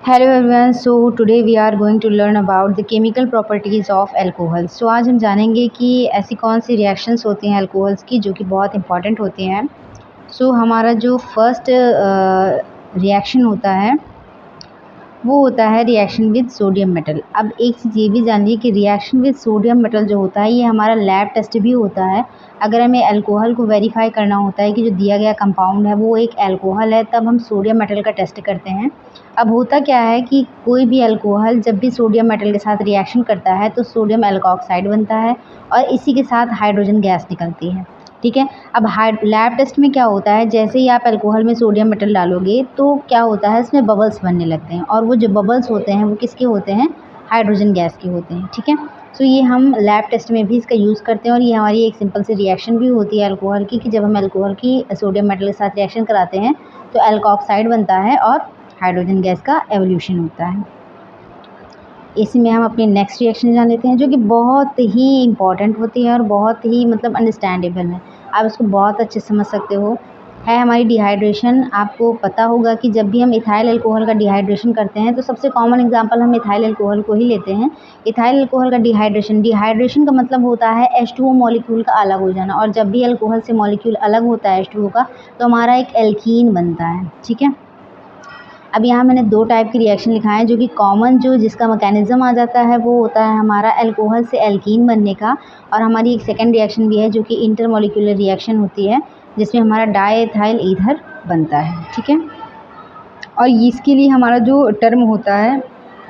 Hello everyone, so today we are going to learn about the chemical properties of alcohol. So आज हम जानेंगे कि ऐसी कौन सी रिएक्शंस होती हैं अल्कोहल्स की जो कि बहुत इंपॉर्टेंट होती हैं। सो हमारा जो फर्स्ट रिएक्शन होता है वो होता है रिएक्शन विद सोडियम मेटल। अब एक चीज़ ये भी जानिए कि रिएक्शन विद सोडियम मेटल जो होता है ये हमारा लैब टेस्ट भी होता है। अगर हमें अल्कोहल को वेरीफाई करना होता है कि जो दिया गया कंपाउंड है वो एक अल्कोहल है, तब हम सोडियम मेटल का टेस्ट करते हैं। अब होता क्या है कि कोई भी अल्कोहल जब भी सोडियम मेटल के साथ रिएक्शन करता है तो सोडियम एल्कोऑक्साइड बनता है और इसी के साथ हाइड्रोजन गैस निकलती है। ठीक है। अब लैब टेस्ट में क्या होता है, जैसे ही आप अल्कोहल में सोडियम मेटल डालोगे तो क्या होता है, इसमें बबल्स बनने लगते हैं और वो जो बबल्स होते हैं वो किसके होते हैं, हाइड्रोजन गैस के होते हैं। ठीक है। सो ये हम लैब टेस्ट में भी इसका यूज़ करते हैं और ये हमारी एक सिंपल सी रिएक्शन भी होती है अल्कोहल की, कि जब हम अल्कोहल की सोडियम मेटल के साथ रिएक्शन कराते हैं तो एल्कोऑक्साइड बनता है और हाइड्रोजन गैस का एवोल्यूशन होता है। इसी में हम अपनी नेक्स्ट रिएक्शन जान लेते हैं जो कि बहुत ही इंपॉर्टेंट होती है और बहुत ही अंडरस्टैंडेबल है। आप इसको बहुत अच्छे समझ सकते हो। है हमारी डिहाइड्रेशन। आपको पता होगा कि जब भी हम इथाइल अल्कोहल का डिहाइड्रेशन करते हैं तो सबसे कॉमन एग्जांपल हम इथाइल अल्कोहल को ही लेते हैं। इथाइल अल्कोहल का डिहाइड्रेशन का मतलब होता है H2O मॉलिक्यूल का अलग हो जाना, और जब भी अल्कोहल से मॉलिक्यूल अलग होता है H2O का तो हमारा एक एल्कीन बनता है। ठीक है। अब यहाँ मैंने दो टाइप की रिएक्शन लिखा है जो कि कॉमन जो जिसका मैकेनिज्म आ जाता है वो होता है हमारा अल्कोहल से एल्कीन बनने का, और हमारी एक सेकेंड रिएक्शन भी है जो कि इंटरमॉलिक्यूलर रिएक्शन होती है जिसमें हमारा डाईएथाइल ईथर बनता है। ठीक है। और इसके लिए हमारा जो टर्म होता है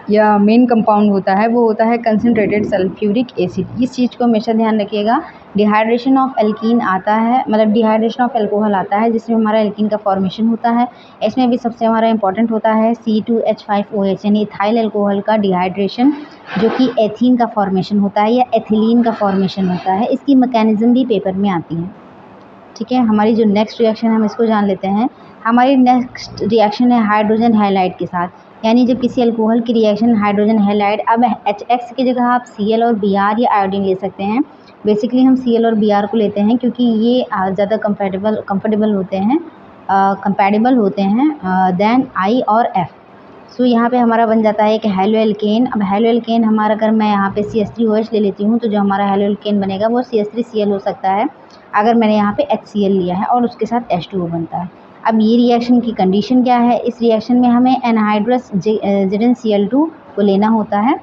या मेन कंपाउंड होता है वो होता है कंसनट्रेटेड सल्फ्यूरिक एसिड। इस चीज़ को हमेशा ध्यान रखिएगा। डिहाइड्रेशन ऑफ एल्कीन आता है, मतलब डिहाइड्रेशन ऑफ एल्कोहल आता है जिसमें हमारा एल्कीन का फॉर्मेशन होता है। इसमें भी सबसे हमारा इंपॉर्टेंट होता है C2H5OH यानी इथाइल अल्कोहल का डिहाइड्रेशन, जो कि एथीन का फॉर्मेशन होता है या एथिलीन का फॉर्मेशन होता है। इसकी मैकेनिज्म भी पेपर में आती है। ठीक है। हमारी जो नेक्स्ट रिएक्शन है हम इसको जान लेते हैं। हमारी नेक्स्ट रिएक्शन है हाइड्रोजन हैलाइड के साथ, यानी जब किसी अल्कोहल की रिएक्शन हाइड्रोजन हैलाइड, अब HX की जगह आप Cl और Br या आयोडीन ले सकते हैं। बेसिकली हम Cl और Br को लेते हैं क्योंकि ये ज़्यादा कंफर्टेबल होते हैं, कंपैटिबल होते हैं देन I और F। सो यहाँ पे हमारा बन जाता है एक हेलो एल्केन। अब हेलो एल्केन हमारा, अगर मैं यहाँ पे CH3OH ले लेती हूँ तो जो हमारा हेलो एल्केन बनेगा वो CH3Cl हो सकता है, अगर मैंने यहाँ पे HCl लिया है और उसके साथ H2O बनता है। अब ये रिएक्शन की कंडीशन क्या है, इस रिएक्शन में हमें एनहाइड्रस ZnCl2 को लेना होता है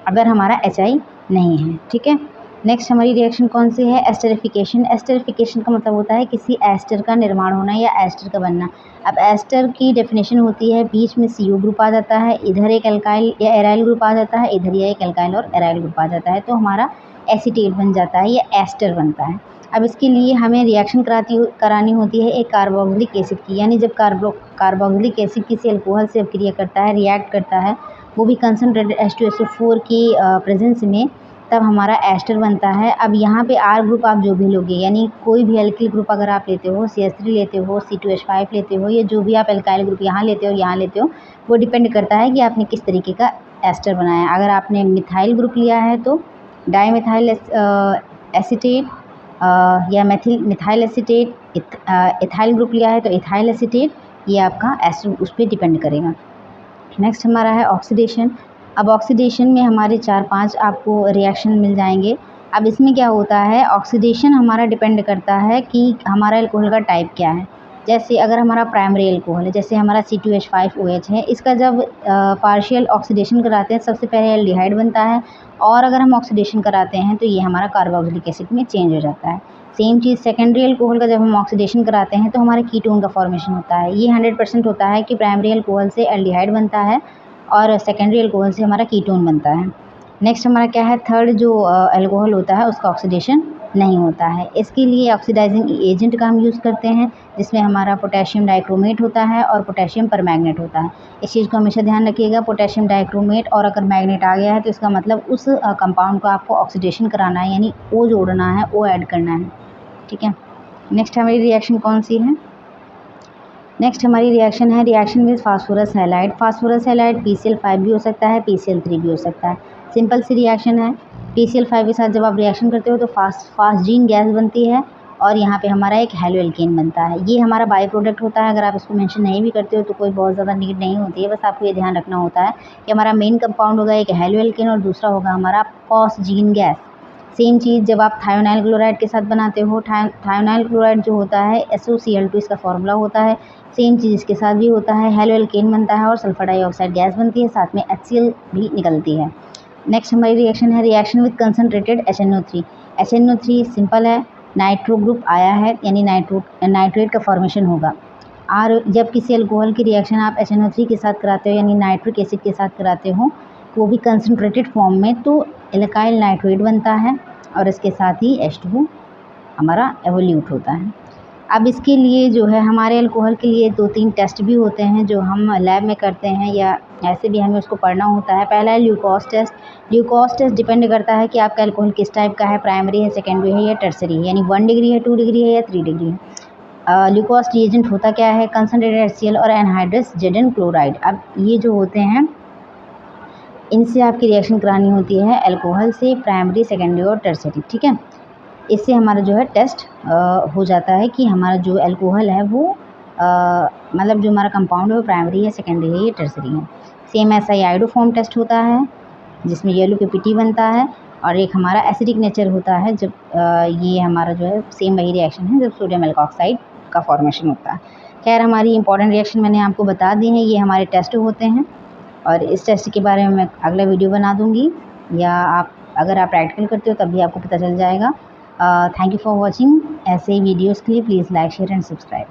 अगर हमारा HI नहीं है। ठीक है। नेक्स्ट हमारी रिएक्शन कौन सी है, एस्टरिफिकेशन। एस्टरिफिकेशन का मतलब होता है किसी एस्टर का निर्माण होना या एस्टर का बनना। अब एस्टर की डेफिनेशन होती है बीच में CO ग्रुप आ जाता है, इधर एक एल्काइल या एराइल ग्रुप आ जाता है, इधर या एक एल्काइल और एराइल ग्रुप आ जाता है, तो हमारा एसीटेट बन जाता है या एस्टर बनता है। अब इसके लिए हमें रिएक्शन करानी होती है एक कार्बोक्सिलिक एसिड की, यानी जब कार्बोक्सिलिक एसिड किसी अल्कोहल से क्रिया करता है, रिएक्ट करता है, वो भी कंसनट्रेटेड H2SO4 की प्रेजेंस में, तब हमारा एस्टर बनता है। अब यहाँ पे R ग्रुप आप जो भी लोगे, यानी कोई भी एल्किल ग्रुप अगर आप लेते हो, CH3 लेते हो, C2H5 लेते हो, या जो भी आप एल्काइल ग्रुप यहाँ लेते हो यहाँ लेते हो, वो डिपेंड करता है कि आपने किस तरीके का एस्टर बनाया है। अगर आपने मिथाइल ग्रुप लिया है तो डाईमिथाइल एसीटेट या मिथाइल एसीटेट, इथाइल ग्रुप लिया है तो इथाइल एसीटेट, ये आपका एस्टर उस पर डिपेंड करेगा। नेक्स्ट हमारा है ऑक्सीडेशन। अब ऑक्सीडेशन में हमारे 4-5 आपको रिएक्शन मिल जाएंगे। अब इसमें क्या होता है, ऑक्सीडेशन हमारा डिपेंड करता है कि हमारा अल्कोहल का टाइप क्या है। जैसे अगर हमारा प्राइमरी अल्कोहल है, जैसे हमारा C2H5OH है, इसका जब पार्शियल ऑक्सीडेशन कराते हैं सबसे पहले एल्डिहाइड बनता है, और अगर हम ऑक्सीडेशन कराते हैं तो ये हमारा कार्बोक्सिलिक एसिड में चेंज हो जाता है। सेम चीज़ सेकेंडरी अल्कोहल का जब हम ऑक्सीडेशन कराते हैं तो हमारे कीटोन का फॉर्मेशन होता है। ये 100% होता है कि प्राइमरी अल्कोहल से एल्डिहाइड बनता है और सेकेंडरी अल्कोहल से हमारा कीटोन बनता है। नेक्स्ट हमारा क्या है, थर्ड जो अल्कोहल होता है उसका ऑक्सीडेशन नहीं होता है। इसके लिए ऑक्सीडाइजिंग एजेंट का हम यूज़ करते हैं जिसमें हमारा पोटेशियम डाइक्रोमेट होता है और पोटेशियम परमैंगनेट होता है। इस चीज़ को हमेशा ध्यान रखिएगा, पोटेशियम डाइक्रोमेट और अगर मैग्नेट आ गया है तो इसका मतलब उस कंपाउंड को आपको ऑक्सीडेशन कराना है, यानी O जोड़ना है, O ऐड करना है। ठीक है। नेक्स्ट हमारी रिएक्शन कौन सी है, नेक्स्ट हमारी रिएक्शन है reaction with phosphorus halide. Phosphorus halide PCl5 भी हो सकता है, PCl3 भी हो सकता है। सिंपल सी रिएक्शन है। PCl5 के साथ जब आप रिएक्शन करते हो तो फास्जीन गैस बनती है और यहाँ पे हमारा एक हेलो एल्केन बनता है। ये हमारा बाई प्रोडक्ट होता है। अगर आप इसको मेंशन नहीं भी करते हो तो कोई बहुत ज़्यादा नीड नहीं होती है, बस आपको ये ध्यान रखना होता है कि हमारा मेन कंपाउंड होगा एक हेलो एल्केन और दूसरा होगा हमारा फॉस्जीन गैस। सेम चीज़ जब आप थायोनाइल क्लोराइड के साथ बनाते हो, थायोनाइल क्लोराइड जो होता है SOCl2 इसका फॉर्मूला होता है। सेम चीज़ इसके साथ भी होता है, हेलो एल्केन बनता है और सल्फर डाइऑक्साइड गैस बनती है, साथ में HCl भी निकलती है। नेक्स्ट हमारी रिएक्शन है reaction with concentrated HNO3। HNO3 simple है, नाइट्रो ग्रुप आया है यानी नाइट्रेट का फॉर्मेशन होगा। और जब किसी अल्कोहल की रिएक्शन आप HNO3 के साथ कराते हो यानी नाइट्रिक एसिड के साथ कराते हो, वो भी कंसनट्रेटेड फॉर्म में, तो एल्काइल नाइट्रेट बनता है और इसके साथ ही H2 हमारा एवोल्यूट होता है। अब इसके लिए जो है हमारे अल्कोहल के लिए 2-3 टेस्ट भी होते हैं जो हम लैब में करते हैं या ऐसे भी हमें उसको पढ़ना होता है। पहला है ल्यूकोस टेस्ट। ल्यूकोस टेस्ट डिपेंड करता है कि आपका अल्कोहल किस टाइप का है, प्राइमरी है, सेकेंडरी है या टर्सरी है, यानी 1 डिग्री है, 2 डिग्री है या 3 डिग्री है। ल्यूकोस रिएजेंट होता क्या है, कंसनट्रेटेड HCl और एनहाइड्रस Zn क्लोराइड। अब ये जो होते हैं इनसे आपकी रिएक्शन करानी होती है अल्कोहल से, प्राइमरी, सेकेंडरी और टर्सरी, ठीक है। इससे हमारा जो है टेस्ट हो जाता है कि हमारा जो अल्कोहल है वो मतलब जो हमारा कंपाउंड है वो प्राइमरी है, सेकेंडरी है या टर्सरी है। सेम ऐसा ही आयोडोफॉर्म टेस्ट होता है जिसमें येलो PPT बनता है, और एक हमारा एसिडिक नेचर होता है जब ये हमारा जो है सेम वही रिएक्शन है जब सोडियम एल्कोक्साइड का फॉर्मेशन होता है। खैर हमारी इंपॉर्टेंट रिएक्शन मैंने आपको बता दी हैं, ये हमारे टेस्ट होते हैं और इस टेस्ट के बारे में मैं अगला वीडियो बना दूँगी, या अगर आप प्रैक्टिकल करते हो तब भी आपको पता चल जाएगा। Thank you for watching. ऐसे ही वीडियोज़ के लिए please like, share and subscribe.